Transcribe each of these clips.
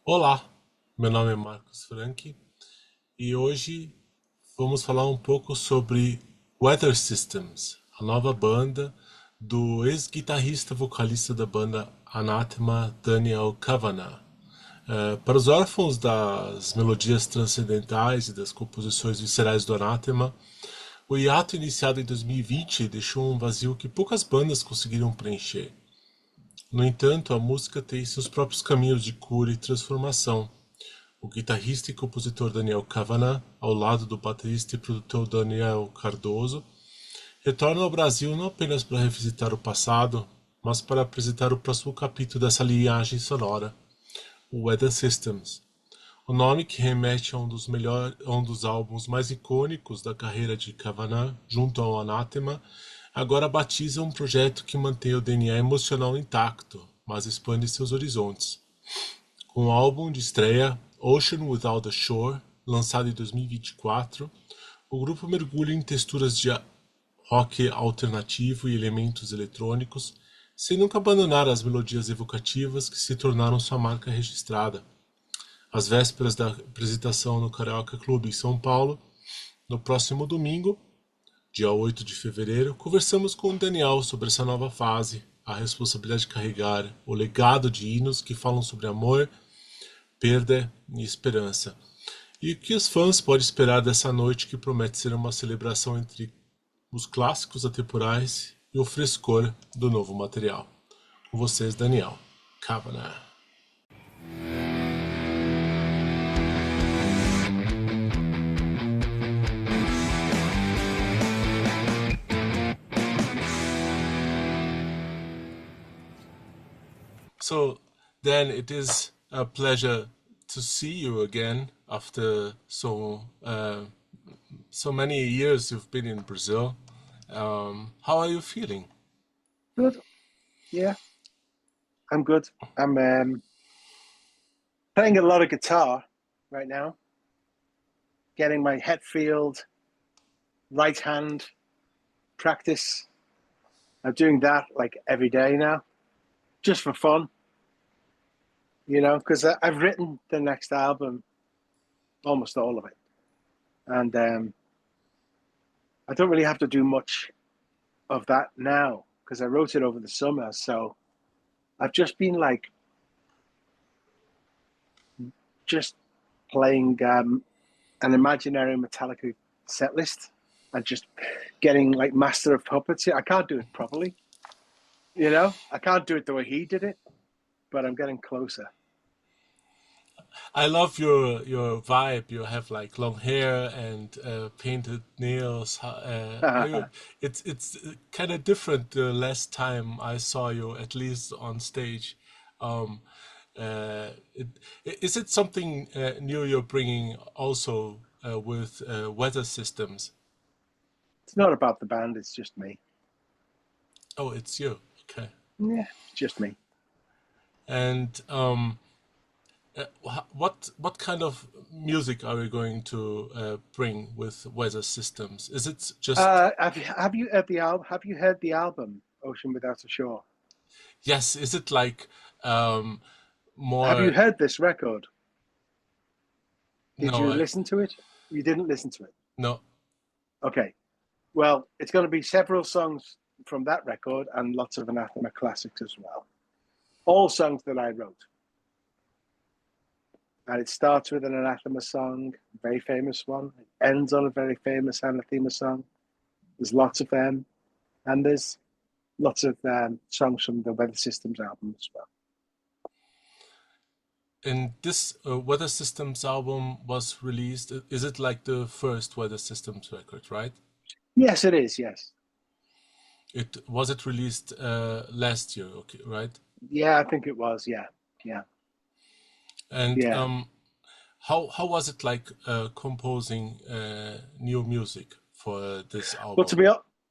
Olá, meu nome é Marcos Frank e hoje vamos falar um pouco sobre Weather Systems, a nova banda do ex-guitarrista vocalista da banda Anathema, Daniel Cavanagh. Para os órfãos das melodias transcendentais e das composições viscerais do Anathema, o hiato iniciado em 2020 deixou um vazio que poucas bandas conseguiram preencher. No entanto, a música tem seus próprios caminhos de cura e transformação. O guitarrista e compositor Daniel Cavanagh, ao lado do baterista e produtor Daniel Cardoso, retorna ao Brasil não apenas para revisitar o passado, mas para apresentar o próximo capítulo dessa linhagem sonora, o Weather Systems. O nome que remete a um dos álbuns mais icônicos da carreira de Cavanagh, junto ao Anathema, agora batiza um projeto que mantém o DNA emocional intacto, mas expande seus horizontes. Com o álbum de estreia Ocean Without the Shore, lançado em 2024, o grupo mergulha em texturas de rock alternativo e elementos eletrônicos, sem nunca abandonar as melodias evocativas que se tornaram sua marca registrada. Às vésperas da apresentação no Carioca Clube em São Paulo, no próximo domingo, dia 8 de fevereiro, conversamos com o Daniel sobre essa nova fase, a responsabilidade de carregar o legado de hinos que falam sobre amor, perda e esperança. E o que os fãs podem esperar dessa noite que promete ser uma celebração entre os clássicos atemporais e o frescor do novo material. Com vocês, Daniel Cavanagh. So, Dan, it is a pleasure to see you again after so many years you've been in Brazil. How are you feeling? Good. Yeah, I'm good. I'm playing a lot of guitar right now, getting my Hetfield right hand practice. I'm doing that like every day now, just for fun, because I've written the next album, almost all of it. And I don't really have to do much of that now because I wrote it over the summer. So I've just been like, just playing an imaginary Metallica set list and just getting like Master of Puppets. I can't do it properly, I can't do it the way he did it, but I'm getting closer. I love your vibe. You have like long hair and painted nails. It's kind of different the last time I saw you, at least on stage. Um, it, is it something new you're bringing also with weather systems? It's not about the band, it's just me. Oh, it's you. Okay. Yeah, it's just me. And what kind of music are we going to bring with weather systems? Is it just Have you heard the album? Have you heard the album Ocean Without a Shore? yes? Is it like um, Have you more? heard this record? Did No, you listen to it? You didn't listen to it. no. Okay. Well, it's going to be several songs from that record and lots of Anathema classics as well. All songs that I wrote. And it starts with an Anathema song, a very famous one. It ends on a very famous Anathema song. There's lots of them. And there's lots of songs from the Weather Systems album as well. And this weather systems album was released. Is it like the first weather systems record, right? Yes, it is. Yes. It released last year, okay, right? Yeah, I think it was. Yeah. Yeah. And Yeah. how was it like composing new music for this Well, album?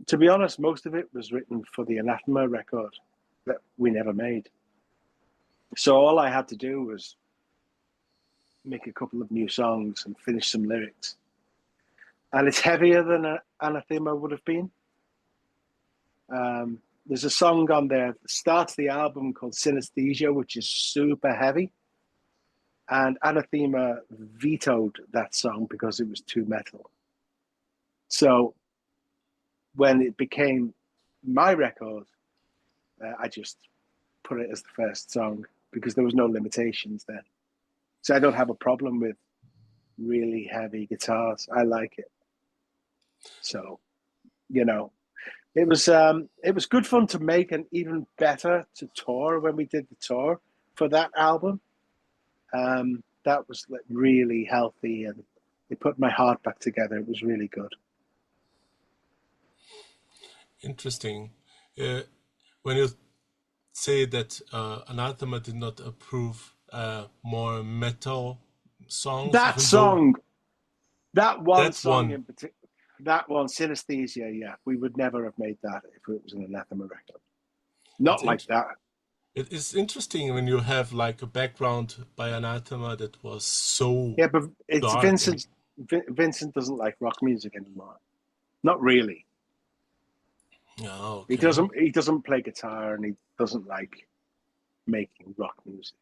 to be honest, most of it was written for the Anathema record that we never made. So all I had to do was make a couple of new songs and finish some lyrics. And it's heavier than Anathema would have been. There's a song on there that starts the album called Synesthesia, which is super heavy. and Anathema vetoed that song because it was too metal. So when it became my record, I just put it as the first song because there was no limitations then. So I don't have a problem with really heavy guitars. I like it. So, you know, it was good fun to make, and even better to tour when we did the tour for that album. That was like really healthy, and it put my heart back together. It was really good. Interesting. When you say that Anathema did not approve more metal songs, That even though song, that one that song one, in particular, that one, Synesthesia, yeah, we would never have made that if it was an Anathema record. Not like that. It is interesting when you have like a background by Anathema that was so Yeah, but it's dark. Vincent. Vincent doesn't like rock music anymore. Not really. Oh, okay. He doesn't play guitar, and he doesn't like making rock music.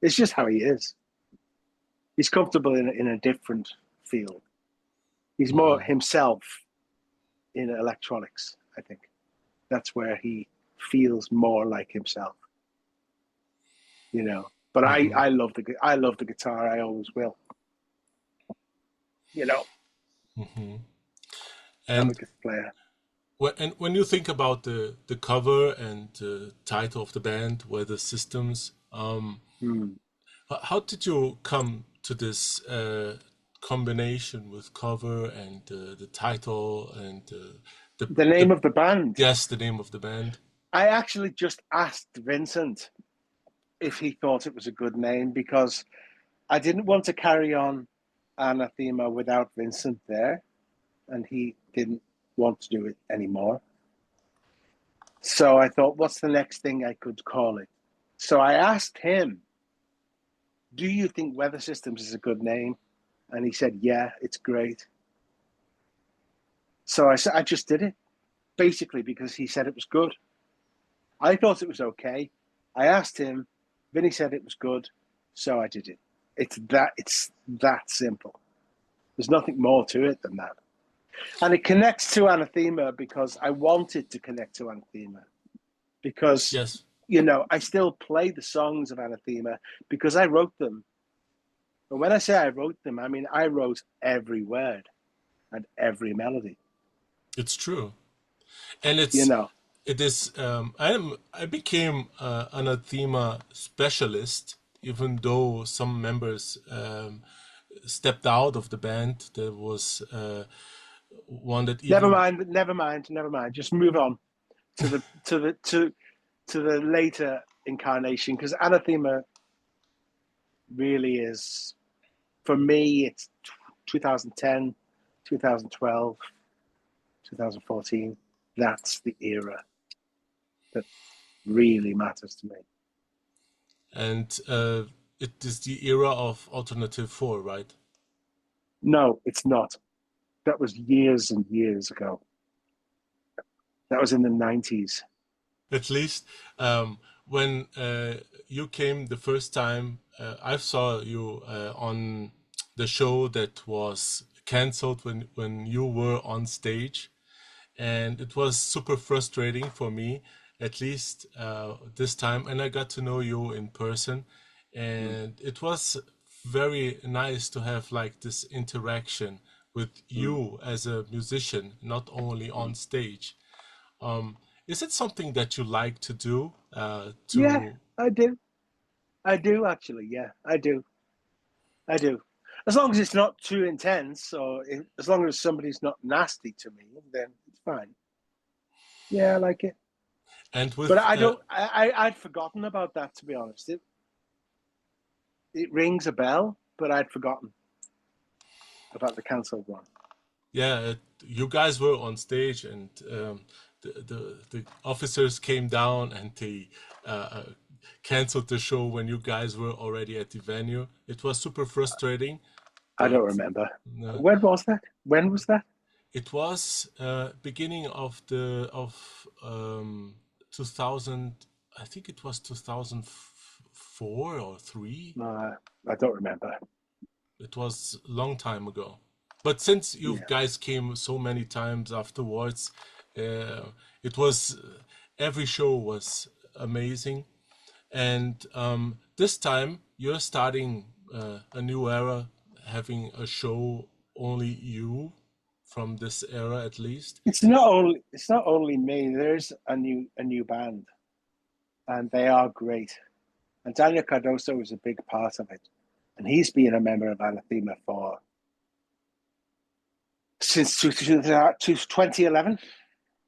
It's just how he is. He's comfortable in a different field. He's more himself in electronics, I think. That's where he feels more like himself. You know. But I love the guitar. I always will. You know. I'm a good player. When you think about the cover and the title of the band, Weather Systems, how did you come to this combination with cover and the title and the name of the band? Yes, the name of the band. I actually just asked Vincent if he thought it was a good name, because I didn't want to carry on Anathema without Vincent there, and he didn't want to do it anymore. So I thought, what's the next thing I could call it? So I asked him, do you think Weather Systems is a good name? And he said, yeah, it's great. So I just did it, basically because he said it was good. I thought it was okay. I asked him, Vinny said it was good, so I did it. It's that simple. There's nothing more to it than that. And it connects to Anathema because I wanted to connect to Anathema. Because, yes, you know, I still play the songs of Anathema because I wrote them. But when I say I wrote them, I mean I wrote every word and every melody. It's true. And it's, you know, it is, I became an Anathema specialist, even though some members stepped out of the band. There was one that even... Never mind. Just move on to the later incarnation, because Anathema really is, for me, it's 2010, 2012, 2014. That's the era that really matters to me. And it is the era of Alternative 4, right? No, it's not. That was years and years ago. That was in the 90s. At least when you came the first time, I saw you on the show that was cancelled when you were on stage. And it was super frustrating for me, at least this time. And I got to know you in person. And it was very nice to have like this interaction with you as a musician, not only on stage. Is it something that you like to do? Yeah, I do. I do, actually. Yeah, I do. As long as it's not too intense, or as long as somebody's not nasty to me, then it's fine. Yeah, I like it. And with, but I don't. I'd forgotten about that, to be honest. It rings a bell, but I'd forgotten about the cancelled one. Yeah, you guys were on stage, and the officers came down and they canceled the show when you guys were already at the venue. It was super frustrating. I don't remember. When was that? When was that? It was beginning of 2000. I think it was 2014 4 or 3. I don't remember. It was a long time ago. But since you Yeah. guys came so many times afterwards, it was every show was amazing. And this time you're starting a new era, having a show only you from this era at least. It's not only me. There's a new band, and they are great. And Daniel Cardoso is a big part of it, and he's been a member of Anathema since 2011.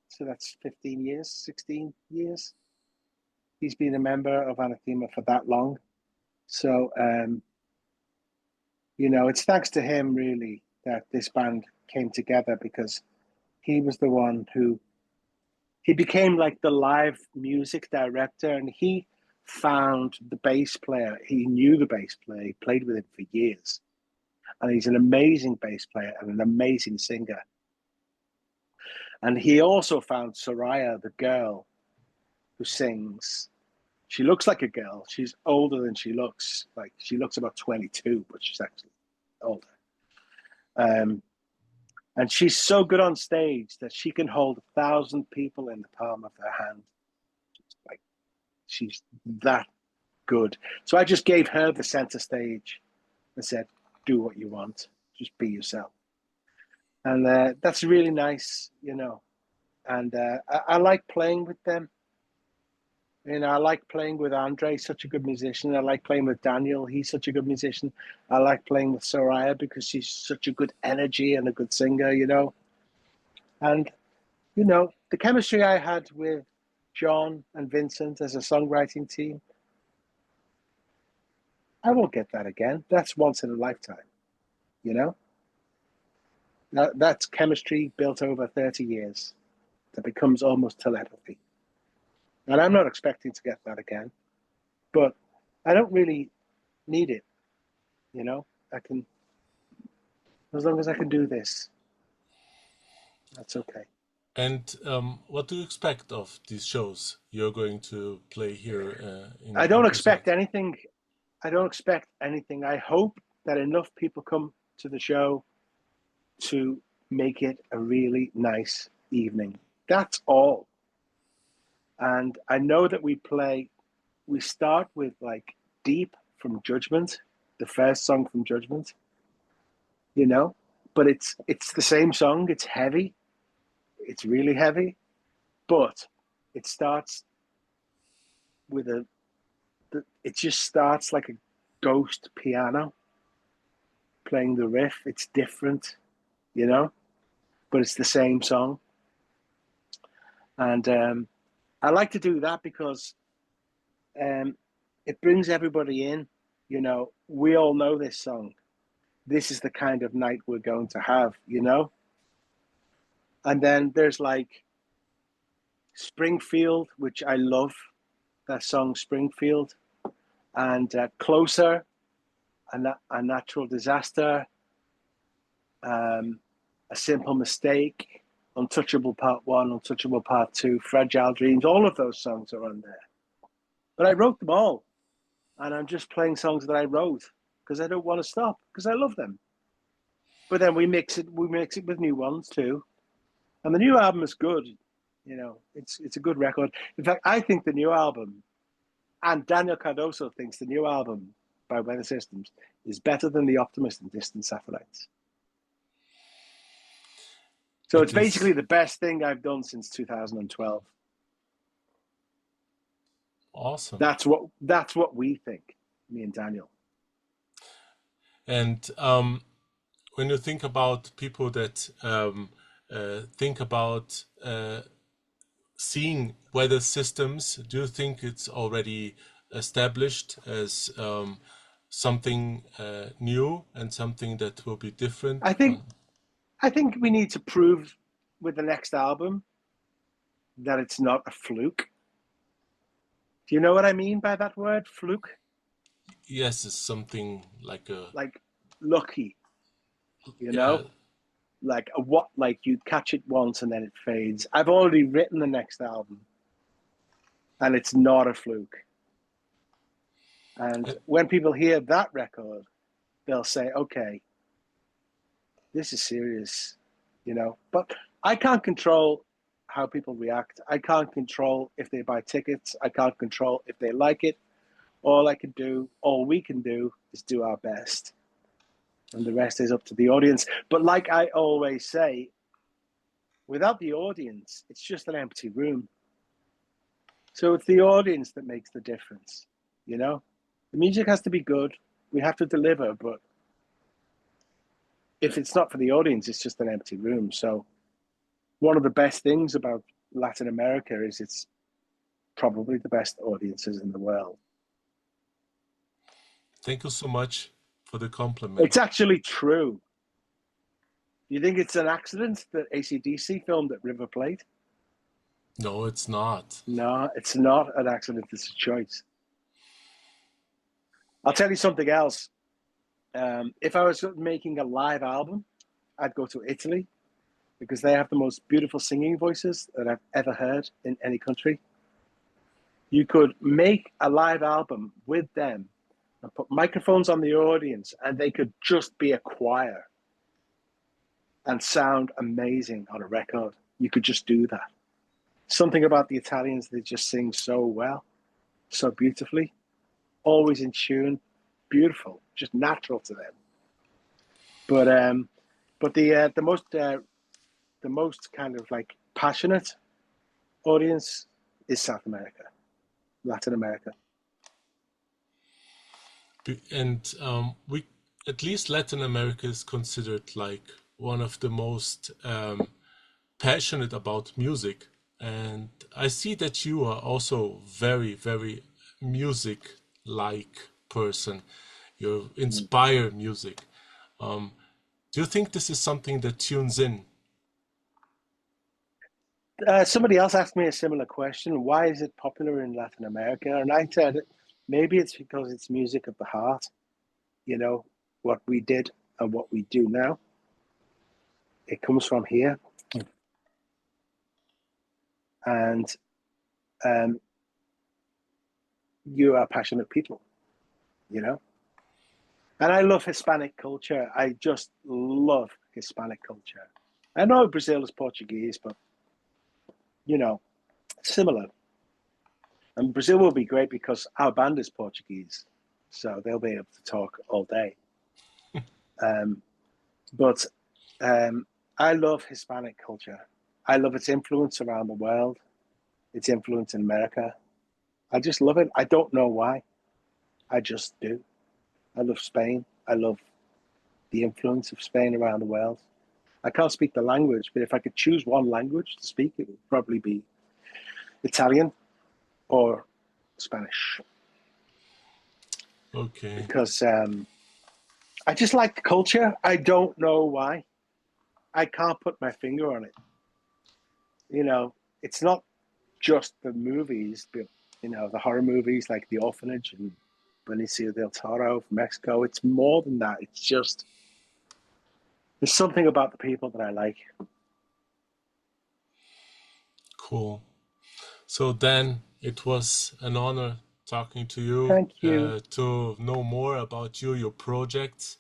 So that's 15 years, 16 years. He's been a member of Anathema for that long. So, it's thanks to him, really, that this band came together, because he was the one he became like the live music director, and he found the bass player. He knew the bass player. He played with him for years. And he's an amazing bass player and an amazing singer. And he also found Soraya, the girl who sings. She looks like a girl. She's older than she looks. Like, she looks about 22, but she's actually older. And she's so good on stage that she can hold 1,000 people in the palm of her hand. Like, she's that good. So I just gave her the center stage and said, do what you want. Just be yourself. And that's really nice, And I like playing with them. I like playing with Andre, such a good musician. I like playing with Daniel. He's such a good musician. I like playing with Soraya because she's such a good energy and a good singer, And, the chemistry I had with John and Vincent as a songwriting team, I won't get that again. That's once in a lifetime, That's chemistry built over 30 years that becomes almost telepathy. And I'm not expecting to get that again, but I don't really need it. I can, as long as I can do this, that's okay. And what do you expect of these shows you're going to play here? I don't expect anything. I don't expect anything. I hope that enough people come to the show to make it a really nice evening. That's all. And I know that we start with like Deep from Judgment, the first song from Judgment, but it's the same song. It's heavy. It's really heavy, but it starts with it just starts like a ghost piano playing the riff. It's different, but it's the same song. And I like to do that because it brings everybody in. We all know this song. This is the kind of night we're going to have, And then there's like Springfield, which I love, that song Springfield, and Closer, a Natural Disaster, A Simple Mistake, Untouchable Part 1, Untouchable Part 2, Fragile Dreams. All of those songs are on there. But I wrote them all. And I'm just playing songs that I wrote because I don't want to stop, because I love them. But then we mix it with new ones too. And the new album is good. It's a good record. In fact, I think the new album, and Daniel Cardoso thinks the new album by Weather Systems is better than The Optimist and Distant Satellites. So it's basically the best thing I've done since 2012. Awesome. That's what we think, me and Daniel. And when you think about people that think about seeing Weather Systems, do you think it's already established as something new and something that will be different? I think we need to prove with the next album that it's not a fluke. Do you know what I mean by that word, fluke? Yes, it's something like lucky, like you catch it once and then it fades. I've already written the next album, and it's not a fluke. And when people hear that record, they'll say, okay, this is serious, you know. But I can't control how people react. I can't control if they buy tickets. I can't control if they like it. All we can do is do our best. And the rest is up to the audience. But like I always say, without the audience, it's just an empty room. So it's the audience that makes the difference, you know? The music has to be good. We have to deliver, but if it's not for the audience, it's just an empty room. So one of the best things about Latin America is it's probably the best audiences in the world. Thank you so much for the compliment. It's actually true. Do you think it's an accident that AC/DC filmed at River Plate? No, it's not. No, it's not an accident. It's a choice. I'll tell you something else. If I was making a live album, I'd go to Italy because they have the most beautiful singing voices that I've ever heard in any country. You could make a live album with them and put microphones on the audience, and they could just be a choir and sound amazing on a record. You could just do that. Something about the Italians, they just sing so well, so beautifully, always in tune, beautiful, just natural to them. But the most kind of like passionate audience is South America, Latin America. And we, at least Latin America is considered like one of the most passionate about music. And I see that you are also very, very music-like person. You inspire music. Do you think this is something that tunes in? Somebody else asked me a similar question. Why is it popular in Latin America? And I said, maybe it's because it's music of the heart. You know, what we did and what we do now. It comes from here. And you are passionate people, you know? And I love Hispanic culture. I just love Hispanic culture. I know Brazil is Portuguese, but, you know, similar. And Brazil will be great because our band is Portuguese, so they'll be able to talk all day. But I love Hispanic culture. I love its influence around the world, its influence in America. I just love it. I don't know why. I just do. I love Spain. I love the influence of Spain around the world. I can't speak the language, but if I could choose one language to speak, it would probably be Italian or Spanish. Okay. Because I just like the culture. I don't know why. I can't put my finger on it. You know, it's not just the movies, but, you know, the horror movies like The Orphanage and Benicio del Toro from Mexico. It's more than that. It's just, there's something about the people that I like. Cool. So Dan, it was an honor talking to you. Thank you. To know more about you, your projects.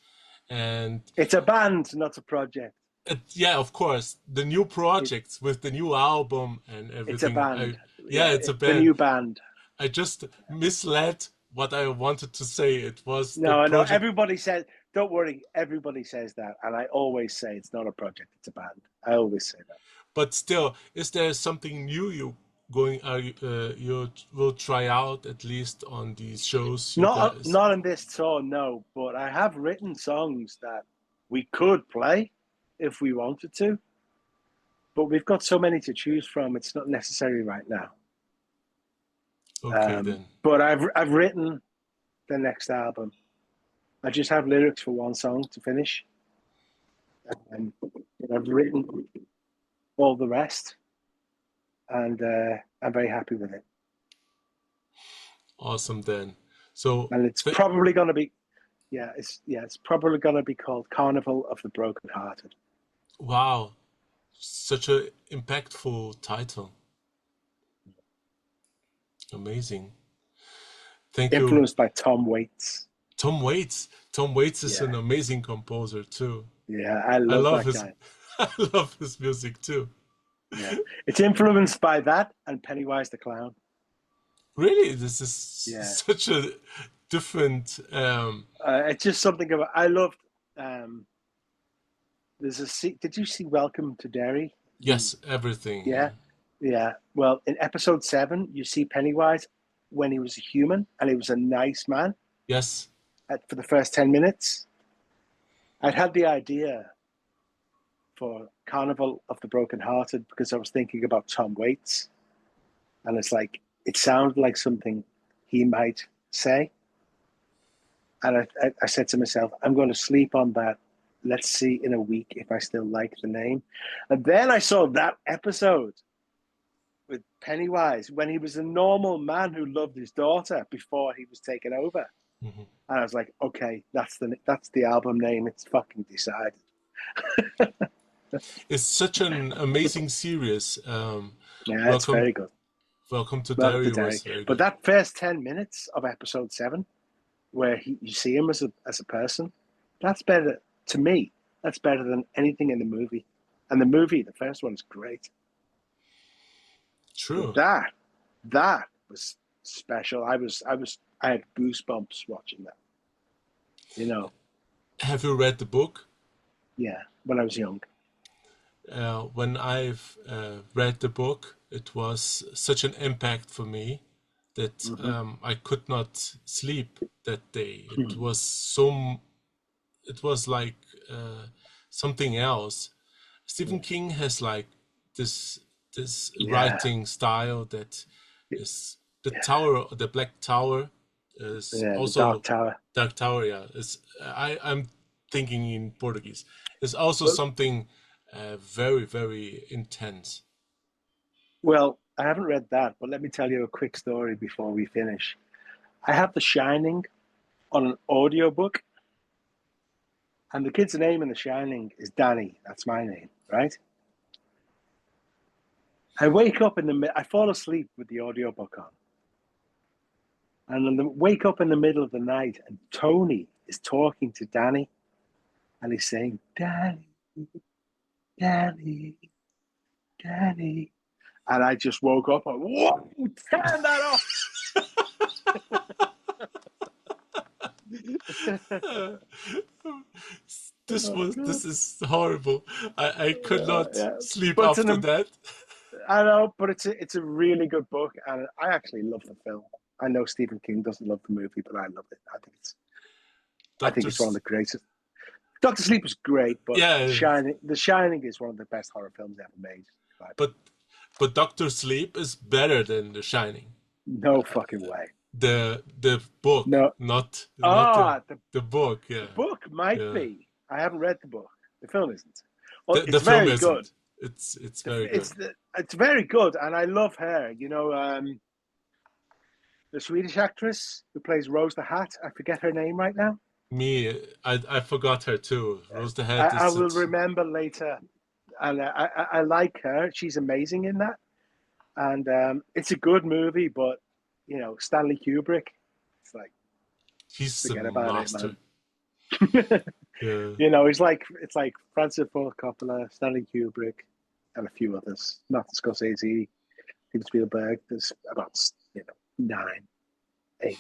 And it's a band, not a project. Yeah, of course, the new projects with the new album and everything. It's a band. It's a band. The new band. I just misled what I wanted to say. It was no. Everybody says, don't worry. Everybody says that, and I always say it's not a project; it's a band. I always say that. But still, is there something new you will try out at least on these shows? Not on this tour, no. But I have written songs that we could play if we wanted to, but we've got so many to choose from. It's not necessary right now. Okay, then. But I've written the next album. I just have lyrics for one song to finish, and I've written all the rest, and I'm very happy with it. Awesome, then. So, and it's probably going to be, it's probably going to be called Carnival of the Broken Hearted. Wow, such an impactful title. Amazing. Thank you. Influenced by Tom Waits. Tom Waits. Tom Waits is Yeah. an amazing composer too. Yeah, I love that his guy. I love his music too. Yeah, it's influenced by that and Pennywise the Clown. Really, this is Yeah. such a different. It's just something about. I loved. There's Did you see Welcome to Derry? Yes, everything. Yeah. Well, in episode 7, you see Pennywise when he was a human and he was a nice man. Yes. For the first 10 minutes, I'd had the idea for Carnival of the Broken Hearted because I was thinking about Tom Waits, and it's like it sounded like something he might say. And I said to myself, I'm going to sleep on that. Let's see in a week if I still like the name. And then I saw that episode with Pennywise when he was a normal man who loved his daughter before he was taken over. Mm-hmm. And I was like, okay, that's the album name. It's fucking decided. It's such an amazing series. Yeah, it's very good. Welcome to Derry was very good. But that first 10 minutes of episode 7, where you see him as a person, that's better to me. That's better than anything in the movie. And the movie, the first one's great. True. But that was special. I had goosebumps watching that. You know. Have you read the book? Yeah, when I was young. When I've read the book, it was such an impact for me that I could not sleep that day. It was like something else. Stephen King has like this writing style that is the tower, the Black Tower is also Dark Tower. Yeah, I'm thinking in Portuguese. It's also something very, very intense. Well, I haven't read that, but let me tell you a quick story before we finish. I have The Shining on an audiobook, and the kid's name in The Shining is Danny. That's my name, right? I wake up I fall asleep with the audiobook on. And then wake up in the middle of the night, and Tony is talking to Danny, and he's saying, Danny, Danny, Danny. And I just woke up and, whoa, turn that off. This is horrible. I could not sleep after that. I know, but it's a really good book, and I actually love the film. I know Stephen King doesn't love the movie, but I love it. I think it's one of the greatest. Dr. Sleep is great, but The Shining is one of the best horror films ever made. But Dr. Sleep is better than The Shining. No fucking way. The book, not the book. Yeah, the book might be. I haven't read the book. The film isn't. Well, it's very good. It's very good. It's very good, and I love her. You know, the Swedish actress who plays Rose the Hat. I forget her name right now. I forgot her too. Rose the Hat. I will remember later, and I like her. She's amazing in that, and it's a good movie. But you know, Stanley Kubrick, it's like he's the master. You know, it's like Francis Ford Coppola, Stanley Kubrick, and a few others. Not Scorsese, Steven Spielberg. There's about 9, 8,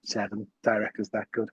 7 directors that good.